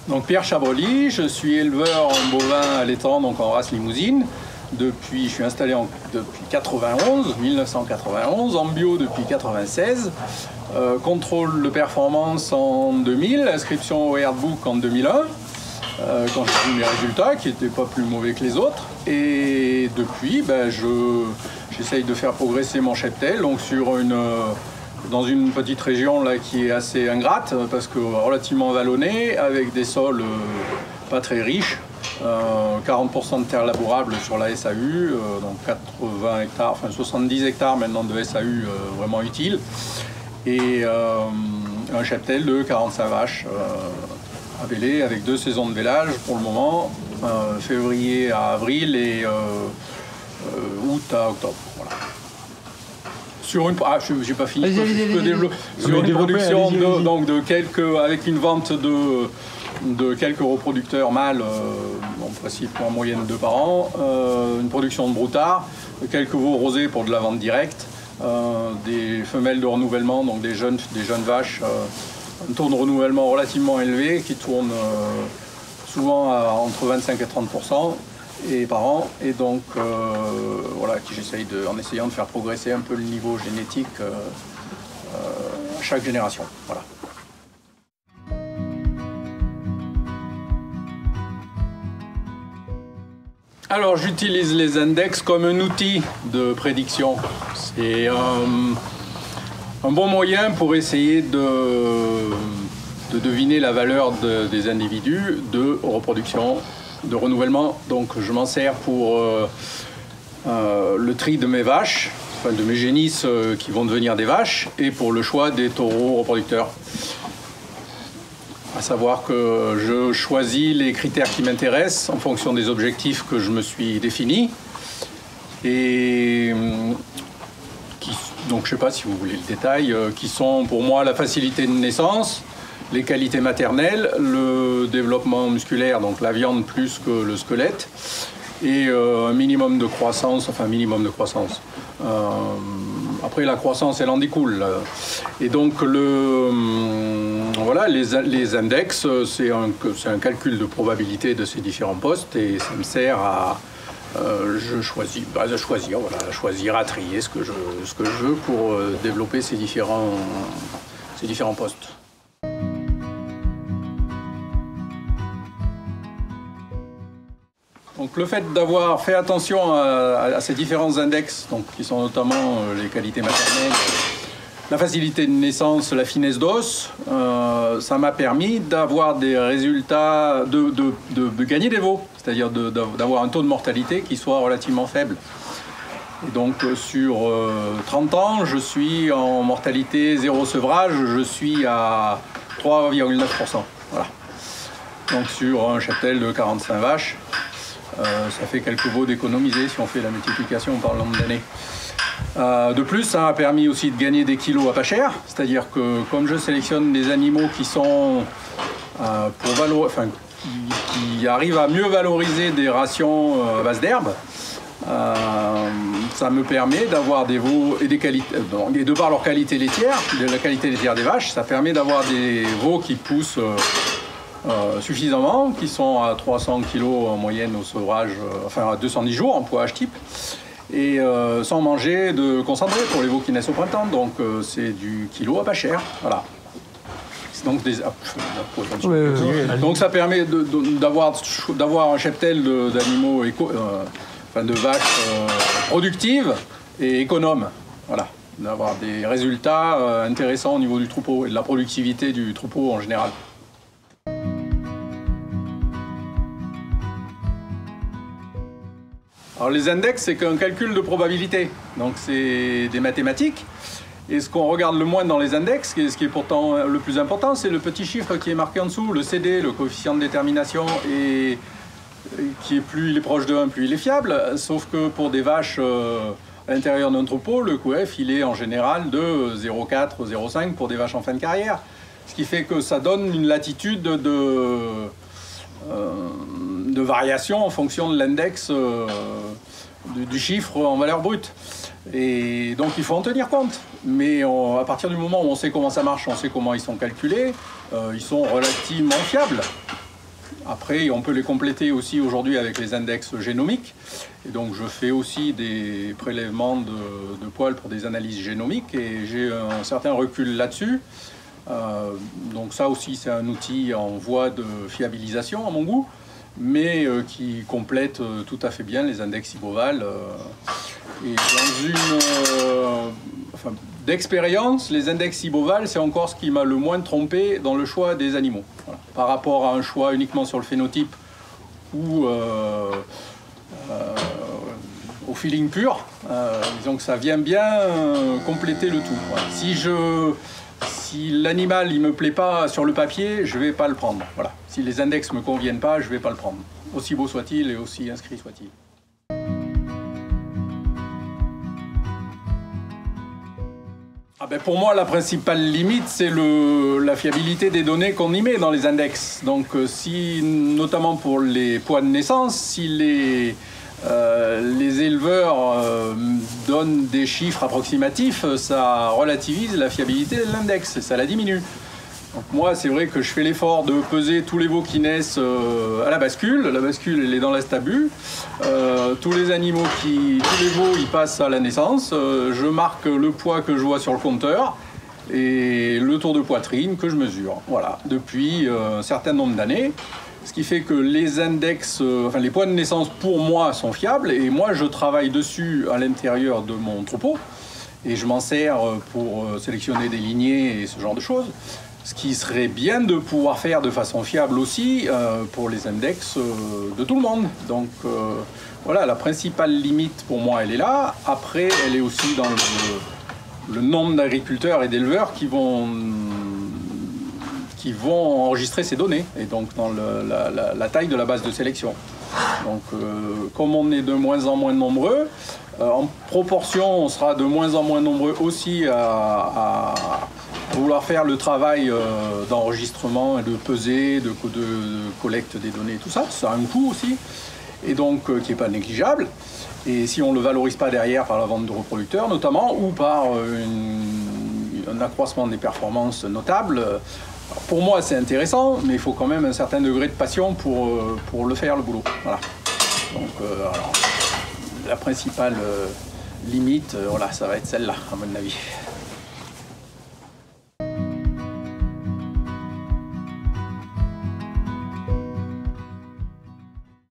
Donc Pierre Chabrely, je suis éleveur en bovin allaitant, donc en race limousine. Je suis installé depuis 1991, en bio depuis 1996. Contrôle de performance en 2000, inscription au Herdbook en 2001, quand j'ai vu mes résultats qui n'étaient pas plus mauvais que les autres. Et depuis, j'essaye de faire progresser mon cheptel donc dans une petite région là, qui est assez ingrate, parce que relativement vallonnée, avec des sols pas très riches. 40% de terres labourables sur la SAU, donc 80 hectares, enfin 70 hectares maintenant de SAU vraiment utiles, et un cheptel de 45 vaches à véler avec 2 saisons de vélage pour le moment, février à avril et août à octobre. Voilà. Sur une, j'ai pas fini. Sur une production avec une vente de quelques reproducteurs mâles, en principe en moyenne 2 par an, une production de broutards, quelques veaux rosés pour de la vente directe, des femelles de renouvellement, donc des jeunes vaches, un taux de renouvellement relativement élevé qui tourne souvent entre 25 et 30% par an, et donc voilà, j'essaye en essayant de faire progresser un peu le niveau génétique à chaque génération. Voilà. Alors j'utilise les index comme un outil de prédiction. C'est un bon moyen pour essayer de deviner la valeur des individus de reproduction, de renouvellement. Donc je m'en sers pour le tri de mes vaches, enfin de mes génisses qui vont devenir des vaches, et pour le choix des taureaux reproducteurs. À savoir que je choisis les critères qui m'intéressent en fonction des objectifs que je me suis définis. Et donc je ne sais pas si vous voulez le détail, qui sont pour moi la facilité de naissance, les qualités maternelles, le développement musculaire, donc la viande plus que le squelette, et un minimum de croissance, après la croissance elle en découle. Et donc voilà, les index, c'est un calcul de probabilité de ces différents postes, et ça me sert à choisir, à trier ce que je veux pour développer ces différents postes. Donc le fait d'avoir fait attention à ces différents index, donc, qui sont notamment les qualités maternelles, la facilité de naissance, la finesse d'os, ça m'a permis d'avoir des résultats, de gagner des veaux, c'est-à-dire d'avoir un taux de mortalité qui soit relativement faible. Et donc sur 30 ans, je suis en mortalité 0 sevrage, je suis à 3,9%. Voilà. Donc sur un cheptel de 45 vaches, ça fait quelques veaux d'économiser si on fait la multiplication par le nombre d'années. De plus, ça m'a permis aussi de gagner des kilos à pas cher, c'est-à-dire que comme je sélectionne des animaux qui sont qui arrivent à mieux valoriser des rations à base d'herbe, ça me permet d'avoir des veaux et des qualités, et de par leur qualité laitière, de la qualité laitière des vaches, ça permet d'avoir des veaux qui poussent suffisamment, qui sont à 300 kg en moyenne au sevrage, enfin à 210 jours en poids H-type, et sans manger de concentré pour les veaux qui naissent au printemps. Donc c'est du kilo à pas cher. Voilà. Donc ça permet d'avoir un cheptel d'animaux, de vaches productives et économes. Voilà. D'avoir des résultats intéressants au niveau du troupeau et de la productivité du troupeau en général. Alors les index, c'est qu'un calcul de probabilité, donc c'est des mathématiques. Et ce qu'on regarde le moins dans les index, ce qui est pourtant le plus important, c'est le petit chiffre qui est marqué en dessous, le CD, le coefficient de détermination, et qui est plus il est proche de 1, plus il est fiable. Sauf que pour des vaches à l'intérieur d'un troupeau, le QF il est en général de 0,4, 0,5 pour des vaches en fin de carrière. Ce qui fait que ça donne une latitude de variation en fonction de l'index du chiffre en valeur brute. Et donc il faut en tenir compte. Mais à partir du moment où on sait comment ça marche, on sait comment ils sont calculés, ils sont relativement fiables. Après, on peut les compléter aussi aujourd'hui avec les index génomiques. Et donc, je fais aussi des prélèvements de poils pour des analyses génomiques et j'ai un certain recul là-dessus. Donc ça aussi, c'est un outil en voie de fiabilisation à mon goût, mais qui complète tout à fait bien les index Iboval. Et dans une... d'expérience, les index Iboval, c'est encore ce qui m'a le moins trompé dans le choix des animaux. Voilà. Par rapport à un choix uniquement sur le phénotype ou au feeling pur, disons que ça vient bien compléter le tout. Voilà. Si l'animal ne me plaît pas sur le papier, je ne vais pas le prendre. Voilà. Si les index ne me conviennent pas, je ne vais pas le prendre. Aussi beau soit-il et aussi inscrit soit-il. Pour moi, la principale limite, c'est la fiabilité des données qu'on y met dans les index. Donc, notamment pour les poids de naissance, si les éleveurs donnent des chiffres approximatifs, ça relativise la fiabilité de l'index, ça la diminue. Donc moi, c'est vrai que je fais l'effort de peser tous les veaux qui naissent à la bascule. La bascule, elle est dans la stabule. Tous les veaux, ils passent à la naissance. Je marque le poids que je vois sur le compteur et le tour de poitrine que je mesure. Voilà, depuis un certain nombre d'années. Ce qui fait que les index, les poids de naissance pour moi sont fiables et moi je travaille dessus à l'intérieur de mon troupeau et je m'en sers pour sélectionner des lignées et ce genre de choses. Ce qui serait bien de pouvoir faire de façon fiable aussi pour les index de tout le monde. Donc voilà, la principale limite pour moi elle est là. Après elle est aussi dans le nombre d'agriculteurs et d'éleveurs qui vont enregistrer ces données et donc dans la taille de la base de sélection. Donc comme on est de moins en moins nombreux, en proportion on sera de moins en moins nombreux aussi à vouloir faire le travail d'enregistrement et de peser, de collecte des données, tout ça, ça a un coût aussi et donc qui n'est pas négligeable. Et si on ne le valorise pas derrière par la vente de reproducteurs notamment ou par un accroissement des performances notable, alors pour moi c'est intéressant, mais il faut quand même un certain degré de passion pour le faire, le boulot. Voilà. Donc alors, la principale limite, voilà, ça va être celle-là, à mon avis.